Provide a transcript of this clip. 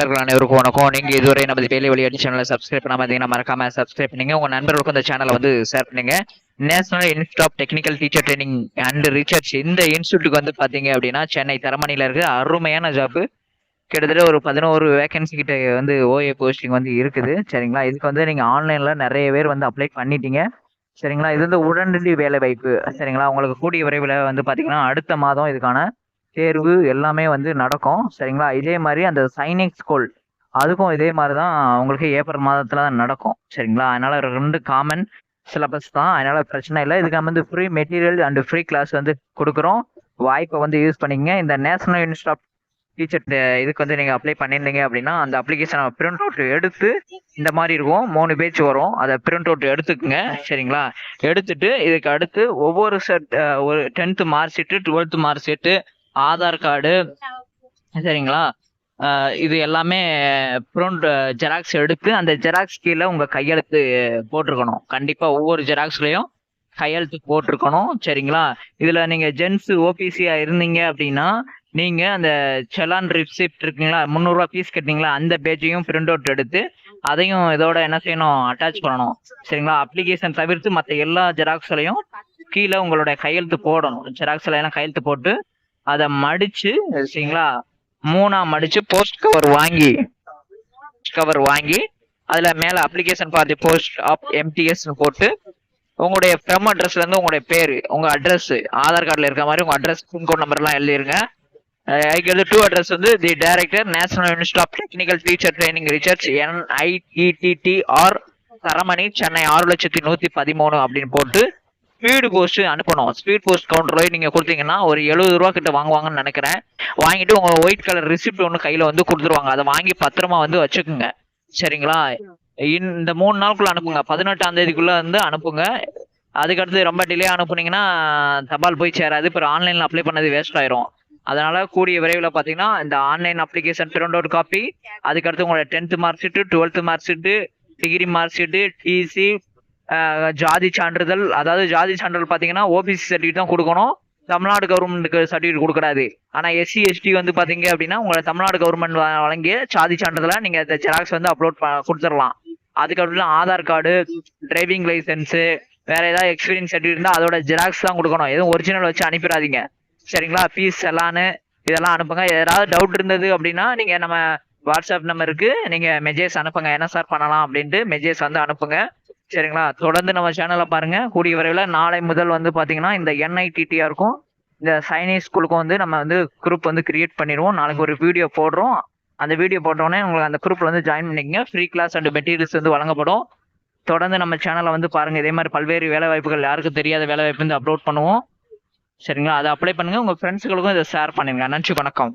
நண்பர்கள் அனைவருக்கும் வணக்கம். நீங்க இதுவரை நமது டெய்லி வழியாடி சேனலை சப்ஸ்கிரைப் பண்ணாம இருந்தீங்கன்னா மறக்காம சப்ஸ்கிரைப் பண்ணுங்க. உங்க நண்பர்களுக்கும் இந்த சேனலை வந்து ஷேர் பண்ணுங்க. National institute of technical teacher training and research இந்த இன்ஸ்டியூட்டுக்கு வந்து பாத்தீங்க அப்படின்னா சென்னை தரமணியில இருக்கு. அருமையான ஜாப். கிட்டத்தட்ட ஒரு 11 வேகன்சி கிட்ட வந்து ஓஏ போஸ்டிங் வந்து இருக்குது. சரிங்களா, இதுக்கு வந்து நீங்க ஆன்லைன்ல நிறைய பேர் வந்து அப்ளை பண்ணிட்டீங்க. சரிங்களா, இது வந்து உடனடி வேலை வாய்ப்பு. சரிங்களா, உங்களுக்கு கூடிய விரைவில் வந்து பாத்தீங்கன்னா அடுத்த மாதம் இதுக்கான தேர்வு எல்லாமே வந்து நடக்கும். சரிங்களா, இதே மாதிரி அந்த சைனிக் ஸ்கூல் அதுக்கும் இதே மாதிரி தான் உங்களுக்கு ஏப்ரல் மாதத்துல தான் நடக்கும். சரிங்களா, அதனால 2 காமன் சிலபஸ் தான், அதனால பிரச்சனை இல்லை. இதுக்கு நம்ம வந்து free material and free class வந்து கொடுக்குறோம். வாய்ப்பை வந்து யூஸ் பண்ணிக்கங்க. இந்த நேஷனல் இன்ஸ்டியூட் ஆஃப் டீச்சர் இதுக்கு வந்து நீங்க அப்ளை பண்ணியிருந்தீங்க அப்படின்னா அந்த அப்ளிகேஷனை பிரிண்ட் அவுட் எடுத்து இந்த மாதிரி இருக்கும், 3 பேஜ் வரும். அதை பிரிண்ட் அவுட் எடுத்துக்குங்க. சரிங்களா, எடுத்துட்டு இதுக்கு அடுத்து ஒவ்வொரு செட் ஒரு 10th mark sheet, 12th mark sheet, Aadhaar card, சரிங்களா, இது எல்லாமே பிரிண்ட் ஜெராக்ஸ் எடுத்து அந்த ஜெராக்ஸ் கீழே உங்க கையெழுத்து போட்டிருக்கணும். கண்டிப்பா ஒவ்வொரு ஜெராக்ஸ்லயும் கையெழுத்து போட்டிருக்கணும். சரிங்களா, இதுல நீங்க ஜென்ஸ் ஓபிசியா இருந்தீங்க அப்படின்னா நீங்க அந்த செலான் ரிசிப்ட் இருக்குங்களா, 300 ரூபாய் ஃபீஸ் கட்டிங்களா, அந்த பேஜையும் பிரிண்ட் அவுட் எடுத்து அதையும் இதோட என்ன செய்யணும், அட்டாச் பண்ணணும். சரிங்களா, அப்ளிகேஷன் தவிர்த்து மற்ற எல்லா ஜெராக்ஸ்லையும் கீழே உங்களோட கையெழுத்து போடணும். ஜெராக்ஸ்ல எல்லாம் கையெழுத்து போட்டு அதை மடிச்சு, சரிங்களா, 3ஆ மடிச்சு போஸ்ட் கவர் வாங்கி அதுல மேல application for the post of MTS போட்டு உங்களுடைய ஃப்ரம் அட்ரஸ்ல இருந்து உங்களுடைய பேரு, உங்க அட்ரஸ் ஆதார் கார்டுல இருக்க மாதிரி உங்க அட்ரஸ், பின்கோட் நம்பர் எல்லாம் எழுதிருங்க. டூ அட்ரஸ் வந்து the director national institute of technical teacher training research NITTR Taramani Chennai 6,113,000 அப்படின்னு போட்டு ஸ்பீடு போஸ்ட் அனுப்பணும். ஸ்பீட் போஸ்ட் கவுண்டர் நீங்க கொடுத்தீங்கன்னா ஒரு 70 ரூபா கிட்ட வாங்குவாங்கன்னு நினைக்கிறேன். வாங்கிட்டு உங்க ஒயிட் கலர் ரிசிப்ட் ஒன்று கையில வந்து கொடுத்துருவாங்க. அதை வாங்கி பத்திரமா வந்து வச்சுக்குங்க. சரிங்களா, இந்த 3 நாளுக்குள்ள அனுப்புங்க. 18ஆம் தேதிக்குள்ள வந்து அனுப்புங்க. அதுக்கடுத்து ரொம்ப டிலே அனுப்புனீங்கன்னா தபால் போய் சேராது. இப்போ ஆன்லைன்ல அப்ளை பண்ணது வேஸ்ட் ஆயிரும். அதனால கூடிய விரைவில் பார்த்தீங்கன்னா இந்த online application print out copy, அதுக்கடுத்து உங்களோட 10th mark sheet, 12th mark sheet, degree mark sheet, TC, ஜாதி சான்றிதழ். அதாவது ஜாதி சான்றிதழ் பார்த்தீங்கன்னா ஓபிசி சர்டிஃபிகேட் தான் கொடுக்கணும், தமிழ்நாடு கவர்மெண்ட்டுக்கு சர்டிஃபிகேட் கொடுக்கூடாது. ஆனால் SC ST வந்து பார்த்தீங்க அப்படின்னா உங்களை தமிழ்நாடு கவர்மெண்ட் வழங்கிய ஜாதி சான்றிதழை நீங்கள் இந்த ஜெராக்ஸ் வந்து அப்லோட் கொடுத்துடலாம். அதுக்கப்புறம் ஆதார் கார்டு, டிரைவிங் லைசன்ஸு, வேற ஏதாவது எக்ஸ்பீரியன்ஸ் சர்டிஃபிகேட் இருந்தால் அதோட ஜெராக்ஸ் தான் கொடுக்கணும். எதுவும் ஒரிஜினல் வச்சு அனுப்பிடாதீங்க. சரிங்களா, ஃபீஸ் எல்லான்னு இதெல்லாம் அனுப்புங்க. ஏதாவது டவுட் இருந்தது அப்படின்னா நீங்க நம்ம வாட்ஸ்அப் நம்பருக்கு நீங்க மெசேஜ் அனுப்புங்க. என்ன சார் பண்ணலாம் அப்படின்ட்டு மெசேஜ் வந்து அனுப்புங்க. சரிங்களா, தொடர்ந்து நம்ம சேனலை பாருங்க. கூடிய விரைவில் நாளை முதல் வந்து பாத்தீங்கன்னா இந்த NITTRக்கும் இந்த சைனீஸ் ஸ்கூலுக்கும் வந்து நம்ம வந்து குரூப் வந்து கிரியேட் பண்ணிடுவோம். நாளைக்கு ஒரு வீடியோ போடுறோம். அந்த வீடியோ போட்டோடனே உங்களுக்கு அந்த குரூப்ல வந்து ஜாயின் பண்ணிக்கங்க. ஃப்ரீ கிளாஸ் அண்ட் மெட்டீரியல்ஸ் வந்து வழங்கப்படும். தொடர்ந்து நம்ம சேனலை வந்து பாருங்க. இதே மாதிரி பல்வேறு வேலை வாய்ப்புகள், யாருக்கும் தெரியாத வேலை வாய்ப்பு வந்து அப்லோட் பண்ணுவோம். சரிங்களா, அதை அப்ளை பண்ணுங்க. உங்க ஃப்ரெண்ட்ஸுகளுக்கும் இதை ஷேர் பண்ணுங்க. நன்றி, வணக்கம்.